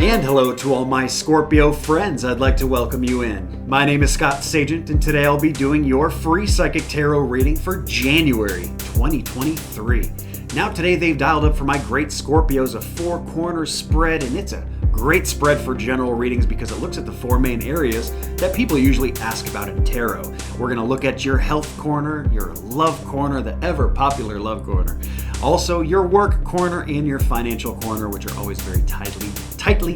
And hello to all my Scorpio friends. I'd like to welcome you in. My name is Scott Sagent, and today I'll be doing your free psychic tarot reading for January 2023. Now today they've dialed up for my great Scorpios a four-corner spread, and it's a great spread for general readings because it looks at the four main areas that people usually ask about in tarot. We're going to look at your health corner, your love corner, the ever popular love corner, also your work corner and your financial corner, which are always very tightly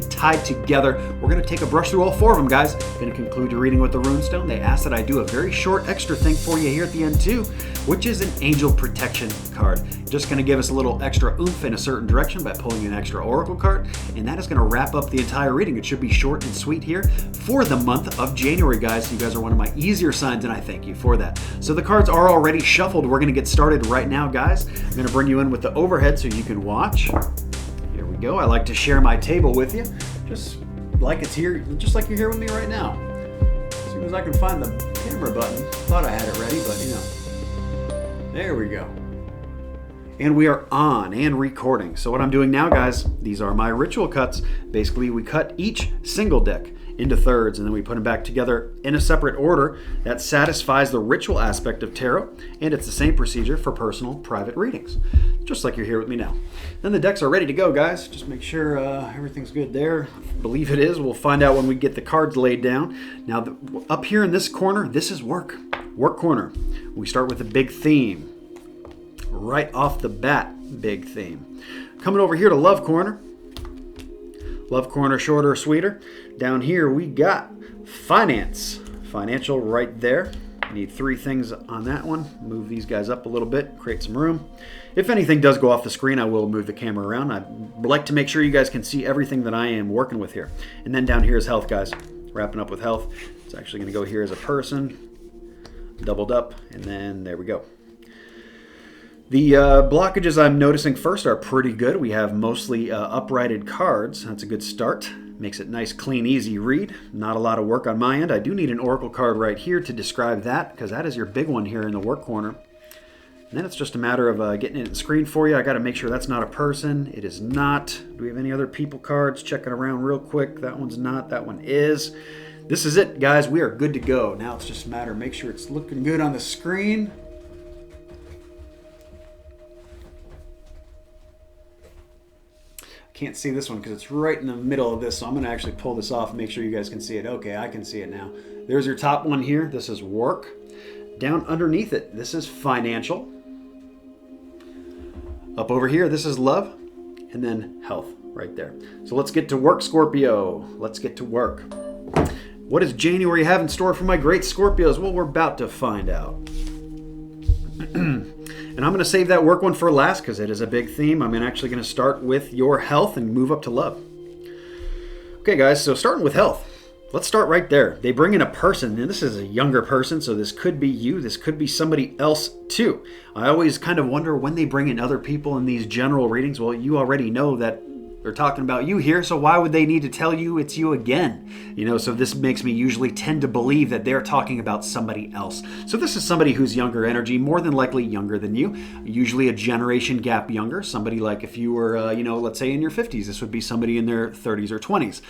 tied together. We're going to take a brush through all four of them, guys. Going to conclude your reading with the runestone. They asked that I do a very short extra thing for you here at the end too, which is an angel protection card. Just going to give us a little extra oomph in a certain direction by pulling an extra oracle card, and that is going to wrap up the entire reading. It should be short and sweet here for the month of January, guys. You guys are one of my easier signs, and I thank you for that. So the cards are already shuffled. We're going to get started right now, guys. I'm going to bring you in with the overhead so you can watch. Here we go. I like to share my table with you, just like it's here, just like you're here with me right now. As soon as I can find the camera button, thought I had it ready, but there we go. And we are on and recording. So what I'm doing now, guys, these are my ritual cuts. Basically, we cut each single deck into thirds, and then we put them back together in a separate order that satisfies the ritual aspect of tarot, and it's the same procedure for personal private readings, just like you're here with me now. Then the decks are ready to go, guys. Just make sure everything's good there. I believe it is. We'll find out when we get the cards laid down. Now, up here in this corner, this is work corner. We start with a big theme. Right off the bat, big theme. Coming over here to love corner. Love corner, shorter or sweeter. Down here we got finance. Financial right there. Need three things on that one. Move these guys up a little bit, create some room. If anything does go off the screen, I will move the camera around. I'd like to make sure you guys can see everything that I am working with here. And then down here is health, guys. Wrapping up with health. It's actually going to go here as a person. Doubled up, and then there we go. The blockages I'm noticing first are pretty good. We have mostly uprighted cards. That's a good start. Makes it nice, clean, easy read. Not a lot of work on my end. I do need an oracle card right here to describe that, because that is your big one here in the work corner. And then it's just a matter of getting it in the screen for you. I got to make sure that's not a person. It is not. Do we have any other people cards? Checking around real quick. That one's not. That one is. This is it, guys. We are good to go. Now it's just a matter of make sure it's looking good on the screen. Can't see this one because it's right in the middle of this, so I'm going to actually pull this off and make sure you guys can see it. Okay, I can see it now. There's your top one here. This is work. Down underneath it, this is financial. Up over here, this is love. And then health right there. So let's get to work, Scorpio. Let's get to work. What does January have in store for my great Scorpios? Well, we're about to find out. And I'm going to save that work one for last because it is a big theme. I'm actually going to start with your health and move up to love. Okay, guys, so starting with health. Let's start right there. They bring in a person, and this is a younger person, so this could be you. This could be somebody else, too. I always kind of wonder when they bring in other people in these general readings. Well, you already know that they're talking about you here, so why would they need to tell you it's you again? So this makes me usually tend to believe that they're talking about somebody else. So this is somebody who's younger energy, more than likely younger than you, usually a generation gap younger. Somebody like if you were, let's say in your 50s, this would be somebody in their 30s or 20s.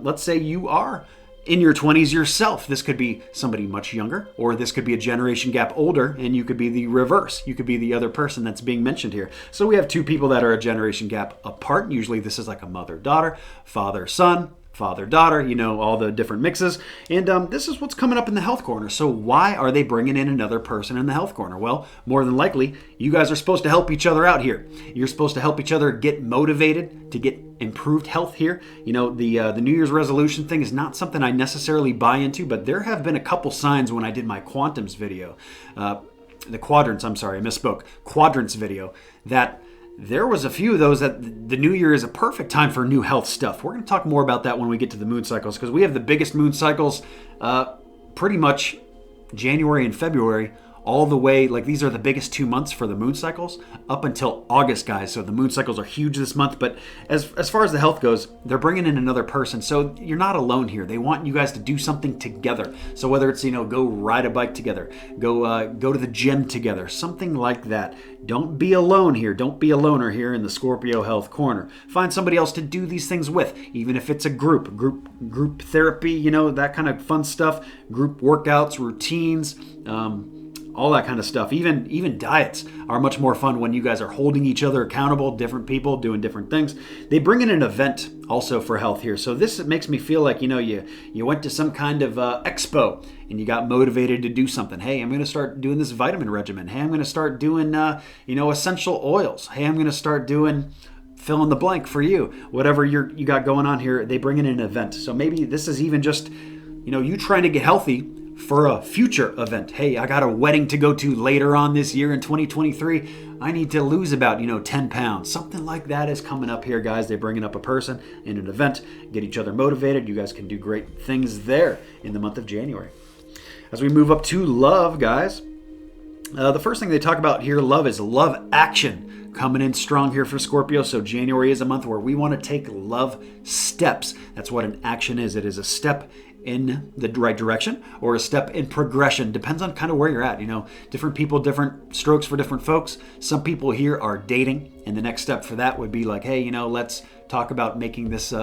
Let's say you are in your 20s yourself. This could be somebody much younger, or this could be a generation gap older, and you could be the reverse. You could be the other person that's being mentioned here. So we have two people that are a generation gap apart. Usually this is like a mother-daughter, father-son, father-daughter, all the different mixes. And this is what's coming up in the health corner. So why are they bringing in another person in the health corner? Well, more than likely, you guys are supposed to help each other out here. You're supposed to help each other get motivated to get improved health here. The New Year's resolution thing is not something I necessarily buy into, but there have been a couple signs when I did my quadrants video, quadrants video, that there was a few of those that the new year is a perfect time for new health stuff. We're going to talk more about that when we get to the moon cycles, because we have the biggest moon cycles pretty much January and February all the way, like these are the biggest 2 months for the moon cycles up until August, guys. So the moon cycles are huge this month, but as far as the health goes, they're bringing in another person. So you're not alone here. They want you guys to do something together. So whether it's, go ride a bike together, go to the gym together, something like that. Don't be alone here. Don't be a loner here in the Scorpio Health Corner. Find somebody else to do these things with, even if it's a group therapy, that kind of fun stuff, group workouts, routines, all that kind of stuff. Even diets are much more fun when you guys are holding each other accountable, different people doing different things. They bring in an event also for health here. So this makes me feel like, you went to some kind of expo and you got motivated to do something. Hey, I'm going to start doing this vitamin regimen. Hey, I'm going to start doing, essential oils. Hey, I'm going to start doing fill in the blank for you. Whatever you got going on here, they bring in an event. So maybe this is even just, you trying to get healthy for a future event. Hey, I got a wedding to go to later on this year in 2023. I need to lose about, 10 pounds. Something like that is coming up here, guys. They're bringing up a person in an event, get each other motivated. You guys can do great things there in the month of January. As we move up to love, guys, the first thing they talk about here, love, is love action. Coming in strong here for Scorpio. So January is a month where we want to take love steps. That's what an action is. It is a step in the right direction or a step in progression. Depends on kind of where you're at. Different people, different strokes for different folks. Some people here are dating, and the next step for that would be like, hey, let's talk about making this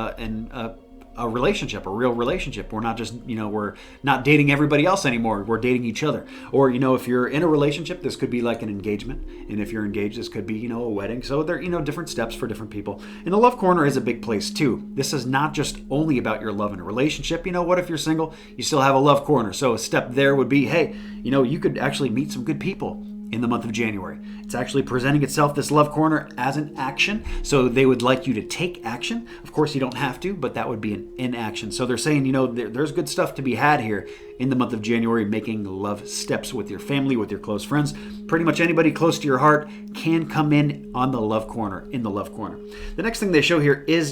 a relationship, a real relationship. We're not just, we're not dating everybody else anymore. We're dating each other. Or, if you're in a relationship, this could be like an engagement. And if you're engaged, this could be, a wedding. So there, different steps for different people. And the love corner is a big place too. This is not just only about your love in a relationship. What if you're single? You still have a love corner. So a step there would be, hey, you could actually meet some good people in the month of January. It's actually presenting itself, this love corner, as an action. So they would like you to take action. Of course, you don't have to, but that would be an inaction. So they're saying, there's good stuff to be had here in the month of January, making love steps with your family, with your close friends. Pretty much anybody close to your heart can come in on the love corner, in the love corner. The next thing they show here is,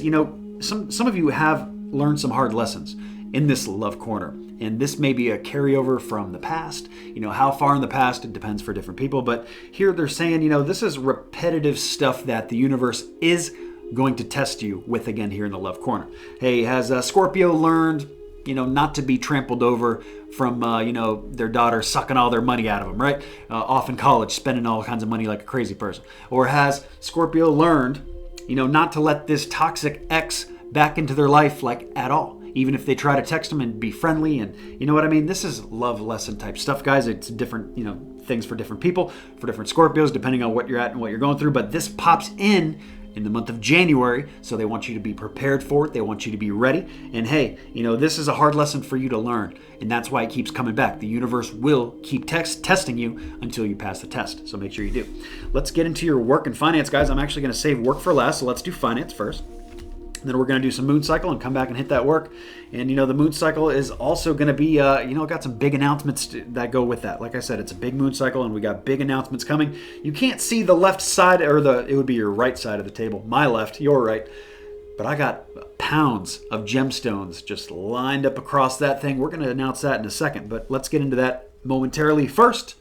some of you have learned some hard lessons in this love corner. And this may be a carryover from the past. How far in the past, it depends for different people. But here they're saying, this is repetitive stuff that the universe is going to test you with again here in the love corner. Hey, has Scorpio learned, not to be trampled over from, their daughter sucking all their money out of them, right? Off in college, spending all kinds of money like a crazy person. Or has Scorpio learned, not to let this toxic ex back into their life like at all? Even if they try to text them and be friendly, and you know what I mean? This is love lesson type stuff, guys. It's different, things for different people, for different Scorpios, depending on what you're at and what you're going through. But this pops in the month of January, so they want you to be prepared for it. They want you to be ready. And hey, this is a hard lesson for you to learn, and that's why it keeps coming back. The universe will keep testing you until you pass the test, so make sure you do. Let's get into your work and finance, guys. I'm actually going to save work for last, so let's do finance first. Then we're going to do some moon cycle and come back and hit that work. And, the moon cycle is also going to be, got some big announcements that go with that. Like I said, it's a big moon cycle and we got big announcements coming. You can't see the left side, or it would be your right side of the table. My left, your right. But I got pounds of gemstones just lined up across that thing. We're going to announce that in a second, but let's get into that momentarily. First,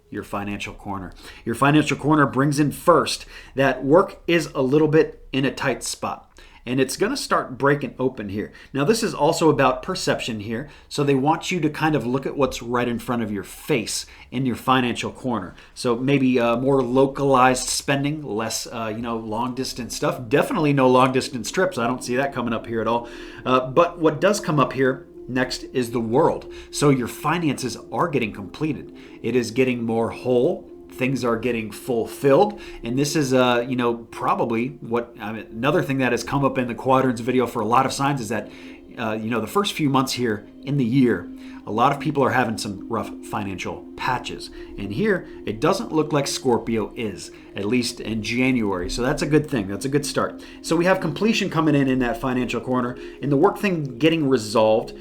your financial corner. Your financial corner brings in first that work is a little bit in a tight spot. And it's going to start breaking open here. Now, this is also about perception here. So they want you to kind of look at what's right in front of your face in your financial corner. So maybe more localized spending, less, long distance stuff. Definitely no long distance trips. I don't see that coming up here at all. But what does come up here next is the world. So your finances are getting completed. It is getting more whole. Things are getting fulfilled, and this is, probably another thing that has come up in the quadrants video for a lot of signs is that, the first few months here in the year, a lot of people are having some rough financial patches. And here, it doesn't look like Scorpio is, at least in January. So that's a good thing. That's a good start. So we have completion coming in that financial corner, and the work thing getting resolved.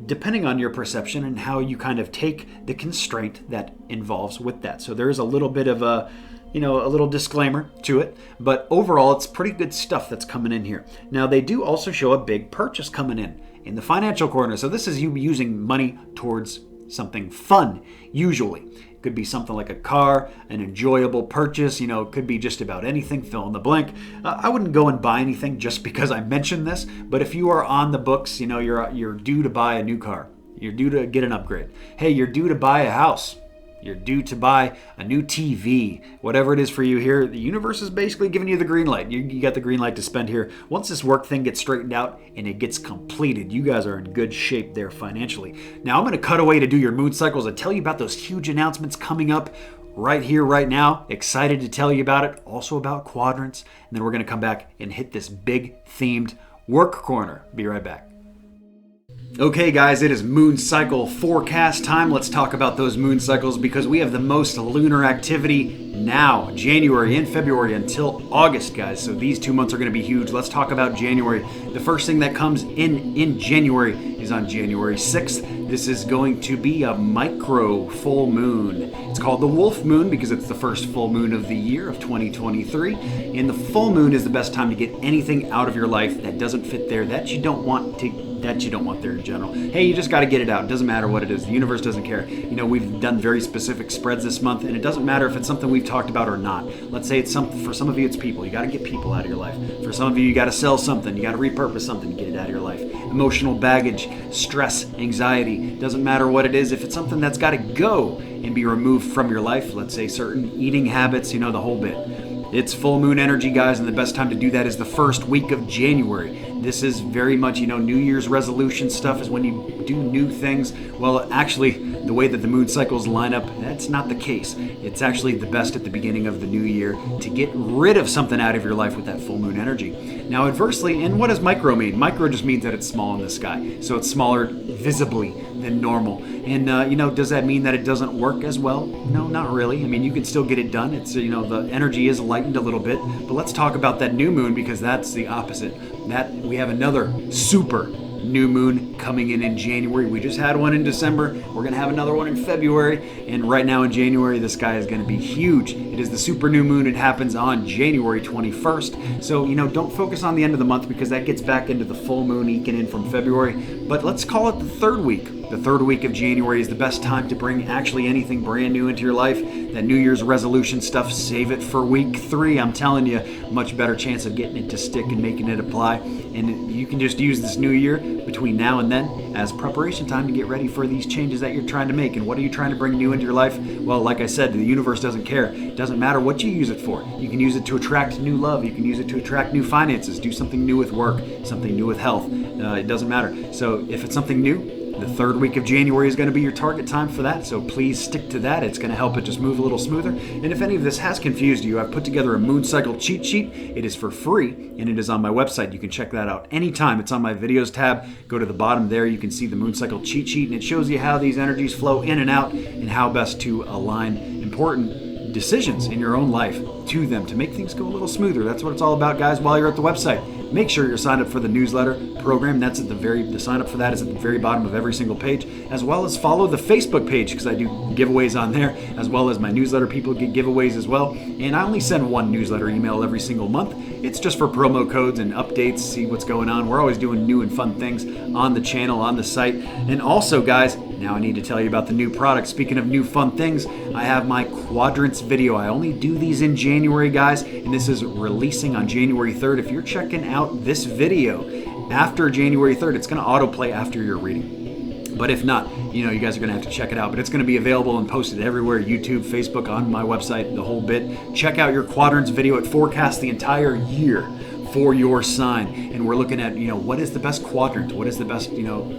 Depending on your perception and how you kind of take the constraint that involves with that. So there is a little bit of a little disclaimer to it, but overall it's pretty good stuff that's coming in here. Now they do also show a big purchase coming in the financial corner. So this is you using money towards something fun, usually. Could be something like a car, an enjoyable purchase, it could be just about anything, fill in the blank. I wouldn't go and buy anything just because I mentioned this, but if you are on the books, you're due to buy a new car. You're due to get an upgrade. Hey, you're due to buy a house. You're due to buy a new TV. Whatever it is for you here, the universe is basically giving you the green light. You got the green light to spend here. Once this work thing gets straightened out and it gets completed, you guys are in good shape there financially. Now, I'm going to cut away to do your moon cycles and tell you about those huge announcements coming up right here, right now. Excited to tell you about it. Also about quadrants. And then we're going to come back and hit this big themed work corner. Be right back. Okay guys, it is moon cycle forecast time. Let's talk about those moon cycles because we have the most lunar activity now, January and February until August, guys. So these 2 months are going to be huge. Let's talk about January. The first thing that comes in January is on January 6th. This is going to be a micro full moon. It's called the wolf moon because it's the first full moon of the year of 2023. And the full moon is the best time to get anything out of your life that doesn't fit there, that you don't want there in general. Hey, you just got to get it out. It doesn't matter what it is. The universe doesn't care. We've done very specific spreads this month, and it doesn't matter if it's something we've talked about or not. Let's say it's something, for some of you it's people. You got to get people out of your life. For some of you got to sell something. You got to repurpose something to get it out of your life. Emotional baggage, stress, anxiety. Doesn't matter what it is. If it's something that's got to go and be removed from your life, let's say certain eating habits, the whole bit. It's full moon energy, guys, and the best time to do that is the first week of January. This is very much, New Year's resolution stuff is when you do new things. Well, actually, the way that the moon cycles line up, that's not the case. It's actually the best at the beginning of the new year to get rid of something out of your life with that full moon energy. Now, adversely, and what does micro mean? Micro just means that it's small in the sky. So it's smaller visibly than normal. And, does that mean that it doesn't work as well? No, not really. You can still get it done. It's, the energy is lightened a little bit. But let's talk about that new moon because that's the opposite. That we have another super new moon coming in January. We just had one in December. We're going to have another one in February. And right now in January, the sky is going to be huge. It is the super new moon. It happens on January 21st. So, don't focus on the end of the month because that gets back into the full moon eking in from February. But let's call it the third week. The third week of January is the best time to bring actually anything brand new into your life. That New Year's resolution stuff, save it for week 3. I'm telling you, much better chance of getting it to stick and making it apply. And you can just use this new year between now and then as preparation time to get ready for these changes that you're trying to make. And what are you trying to bring new into your life? Well, like I said, the universe doesn't care. It doesn't matter what you use it for. You can use it to attract new love. You can use it to attract new finances. Do something new with work, something new with health. It doesn't matter. So if it's something new, the third week of January is going to be your target time for that, so please stick to that. It's going to help it just move a little smoother. And if any of this has confused you, I've put together a moon cycle cheat sheet. It is for free, and it is on my website. You can check that out anytime. It's on my videos tab. Go to the bottom there. You can see the moon cycle cheat sheet, and it shows you how these energies flow in and out and how best to align important decisions in your own life to them to make things go a little smoother. That's what it's all about, guys, while you're at the website. Make sure you're signed up for the newsletter program. That's at the sign up for that is at the very bottom of every single page, as well as follow the Facebook page because I do giveaways on there, as well as my newsletter people get giveaways as well. And I only send one newsletter email every single month. It's just for promo codes and updates, see what's going on. We're always doing new and fun things on the channel, on the site. And also, guys, now I need to tell you about the new product. Speaking of new fun things, I have my quadrants video. I only do these in January, guys, and this is releasing on January 3rd. If you're checking out this video after January 3rd, it's going to autoplay after your reading. But if not, you guys are going to have to check it out. But it's going to be available and posted everywhere, YouTube, Facebook, on my website, the whole bit. Check out your quadrants video. It forecasts the entire year for your sign. And we're looking at, what is the best quadrant? What is the best,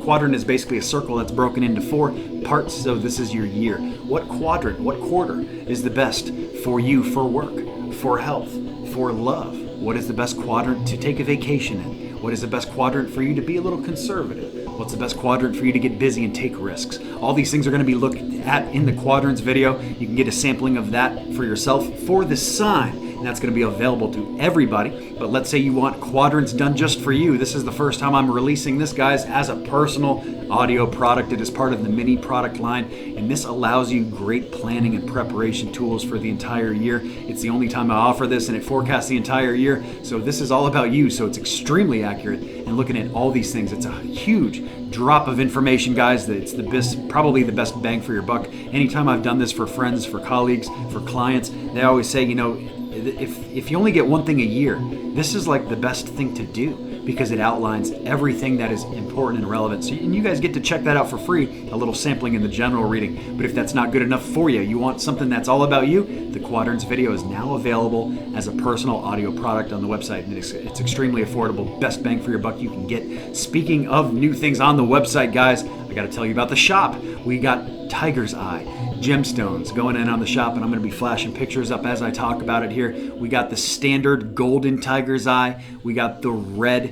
quadrant is basically a circle that's broken into 4 parts. So this is your year. What quadrant, what quarter is the best for you for work, for health, for love? What is the best quadrant to take a vacation in? What is the best quadrant for you to be a little conservative? What's the best quadrant for you to get busy and take risks? All these things are going to be looked at in the quadrants video. You can get a sampling of that for yourself for the sign. And that's going to be available to everybody. But let's say you want quadrants done just for you. This is the first time I'm releasing this, guys, as a personal audio product. It is part of the mini product line, and this allows you great planning and preparation tools for the entire year. It's the only time I offer this, and it forecasts the entire year. So this is all about you, so it's extremely accurate. and looking at all these things. It's a huge drop of information, guys. It's the best, probably the best bang for your buck. Anytime I've done this for friends, for colleagues, for clients, they always say, if you only get one thing a year, this is like the best thing to do, because it outlines everything that is important and relevant. So, and you guys get to check that out for free, a little sampling in the general reading. But if that's not good enough for you, you want something that's all about you, the Quadrants video is now available as a personal audio product on the website. And it's extremely affordable, best bang for your buck you can get. Speaking of new things on the website, guys, I got to tell you about the shop. We got Tiger's Eye gemstones going in on the shop, and I'm going to be flashing pictures up as I talk about it here. We got the standard golden Tiger's Eye. We got the red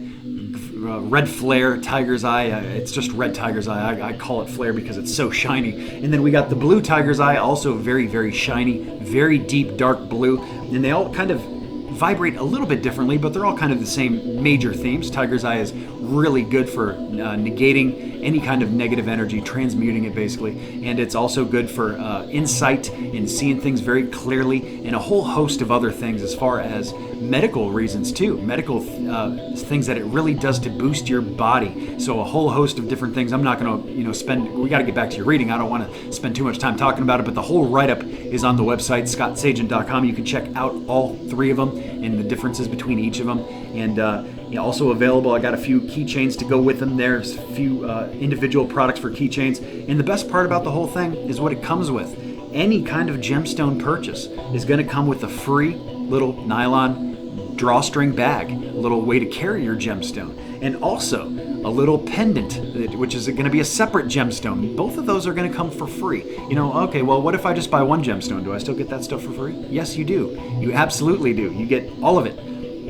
flare Tiger's Eye. It's just red Tiger's Eye. I call it flare because it's so shiny. And then we got the blue Tiger's Eye, also very, very shiny, very deep, dark blue. And they all kind of vibrate a little bit differently, but they're all kind of the same major themes. Tiger's Eye is really good for negating any kind of negative energy, transmuting it basically, and it's also good for insight and seeing things very clearly, and a whole host of other things as far as medical reasons too, medical things that it really does to boost your body. So a whole host of different things. I'm not going to we got to get back to your reading. I don't want to spend too much time talking about it, but the whole write-up is on the website, scottsagent.com. You can check out all three of them and the differences between each of them. And also available, I got a few keychains to go with them. There's a few individual products for keychains. And the best part about the whole thing is what it comes with. Any kind of gemstone purchase is going to come with a free little nylon drawstring bag, a little way to carry your gemstone. And also a little pendant, which is going to be a separate gemstone. Both of those are going to come for free. Okay, well, what if I just buy one gemstone? Do I still get that stuff for free? Yes, you do. You absolutely do. You get all of it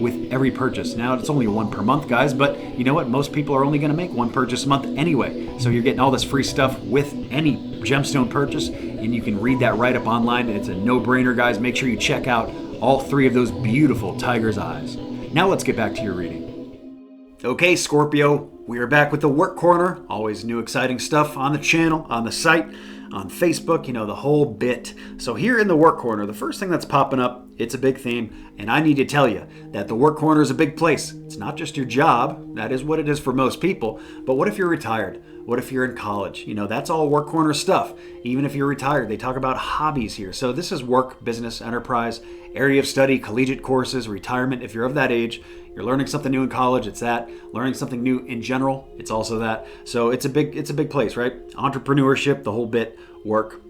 with every purchase. Now, it's only one per month, guys, but you know what? Most people are only going to make one purchase a month anyway. So you're getting all this free stuff with any gemstone purchase, and you can read that right up online. It's a no-brainer, guys. Make sure you check out all three of those beautiful Tiger's Eyes. Now let's get back to your reading. Okay, Scorpio, we are back with the Work Corner. Always new exciting stuff on the channel, on the site, on Facebook, the whole bit. So here in the Work Corner, the first thing that's popping up, it's a big theme, and I need to tell you that the Work Corner is a big place. It's not just your job. That is what it is for most people. But what if you're retired? What if you're in college? That's all Work Corner stuff. Even if you're retired, they talk about hobbies here. So this is work, business, enterprise, area of study, collegiate courses, retirement. If you're of that age, you're learning something new in college, it's that. Learning something new in general, it's also that. So it's a big place, right? Entrepreneurship, the whole bit, work.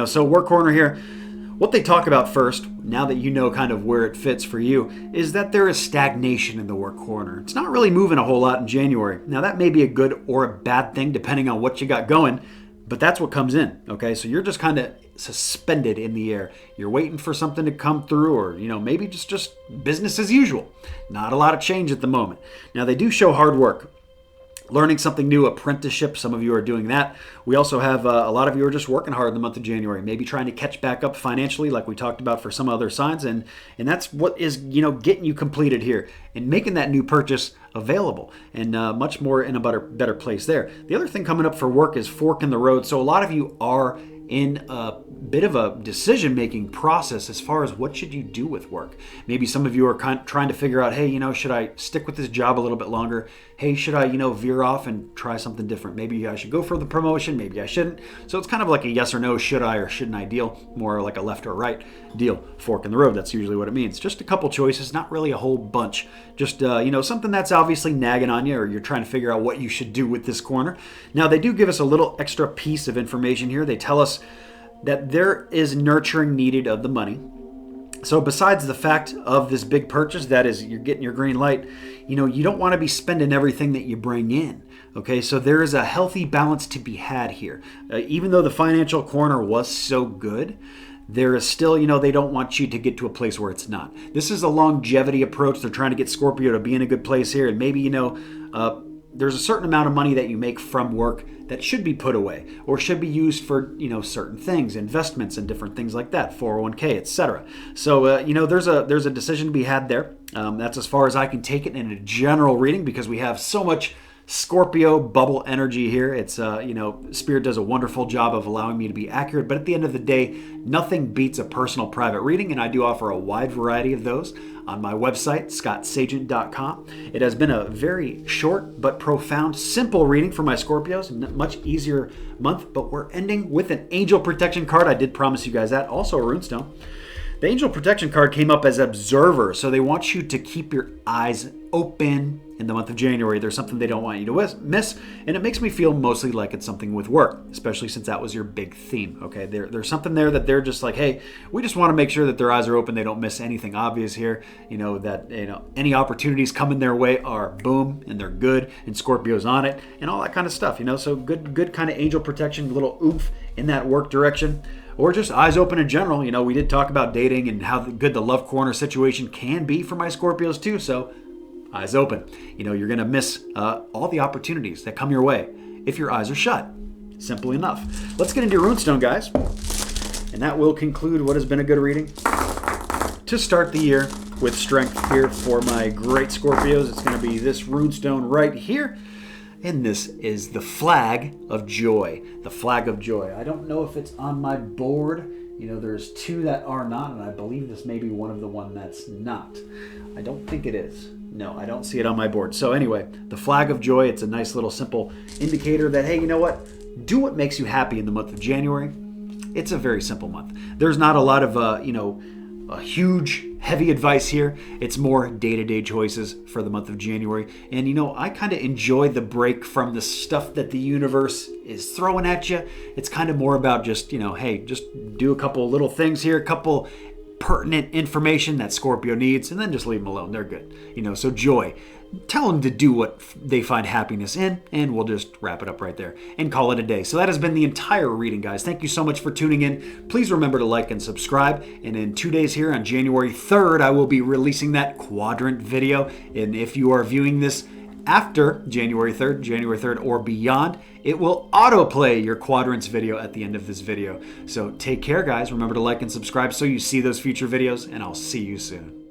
So Work Corner here, what they talk about first, now that you know kind of where it fits for you, is that there is stagnation in the Work Corner. It's not really moving a whole lot in January. Now that may be a good or a bad thing depending on what you got going, but that's what comes in, okay? So you're just kind of suspended in the air. You're waiting for something to come through, or maybe just business as usual. Not a lot of change at the moment. Now they do show hard work. Learning something new, apprenticeship, some of you are doing that. We also have a lot of you are just working hard in the month of January, maybe trying to catch back up financially like we talked about for some other signs, and that's what is getting you completed here and making that new purchase available, and much more in a better place there. The other thing coming up for work is fork in the road. So a lot of you are in a bit of a decision-making process as far as what should you do with work. Maybe some of you are trying to figure out, hey, should I stick with this job a little bit longer? Hey, should I, veer off and try something different? Maybe I should go for the promotion, maybe I shouldn't. So it's kind of like a yes or no, should I or shouldn't I deal, more like a left or right deal. Fork in the road, that's usually what it means. Just a couple choices, not really a whole bunch. Just, something that's obviously nagging on you, or you're trying to figure out what you should do with this corner. Now, they do give us a little extra piece of information here. They tell us that there is nurturing needed of the money. So besides the fact of this big purchase, that is, you're getting your green light, you don't want to be spending everything that you bring in. Okay, so there is a healthy balance to be had here. Even though the financial corner was so good, there is still, they don't want you to get to a place where it's not. This is a longevity approach. They're trying to get Scorpio to be in a good place here. And maybe, there's a certain amount of money that you make from work that should be put away or should be used for, certain things, investments and different things like that, 401k, etc. So, there's a decision to be had there. That's as far as I can take it in a general reading, because we have so much Scorpio bubble energy here. It's, Spirit does a wonderful job of allowing me to be accurate, but at the end of the day, nothing beats a personal private reading, and I do offer a wide variety of those on my website, scottsagent.com. It has been a very short but profound, simple reading for my Scorpios, a much easier month, but we're ending with an angel protection card. I did promise you guys that. Also a runestone. The angel protection card came up as observer, so they want you to keep your eyes open in the month of January. There's something they don't want you to miss, and it makes me feel mostly like it's something with work, especially since that was your big theme. Okay, there's something there that they're just like, hey, we just want to make sure that their eyes are open, they don't miss anything obvious here. Any opportunities coming their way are boom, and they're good, and Scorpio's on it, and all that kind of stuff. So good kind of angel protection, little oomph in that work direction. Or just eyes open in general. We did talk about dating and how good the love corner situation can be for my Scorpios too. So eyes open. You're going to miss all the opportunities that come your way if your eyes are shut. Simple enough. Let's get into your runestone, guys. And that will conclude what has been a good reading. To start the year with strength here for my great Scorpios, it's going to be this runestone right here. And this is the flag of joy. The flag of joy. I don't know if it's on my board. There's two that are not, and I believe this may be one of the one that's not. I don't think it is. No, I don't see it on my board. So anyway, the flag of joy, it's a nice little simple indicator that, hey, you know what? Do what makes you happy in the month of January. It's a very simple month. There's not a lot of, a huge, heavy advice here. It's more day-to-day choices for the month of January. And I kind of enjoy the break from the stuff that the universe is throwing at you. It's kind of more about just, hey, just do a couple little things here, a couple pertinent information that Scorpio needs, and then just leave them alone. They're good. So joy. Tell them to do what they find happiness in, and we'll just wrap it up right there and call it a day. So that has been the entire reading, guys. Thank you so much for tuning in. Please remember to like and subscribe. And in 2 days here on January 3rd, I will be releasing that quadrant video. And if you are viewing this after January 3rd or beyond, it will autoplay your quadrants video at the end of this video. So take care, guys. Remember to like and subscribe so you see those future videos, and I'll see you soon.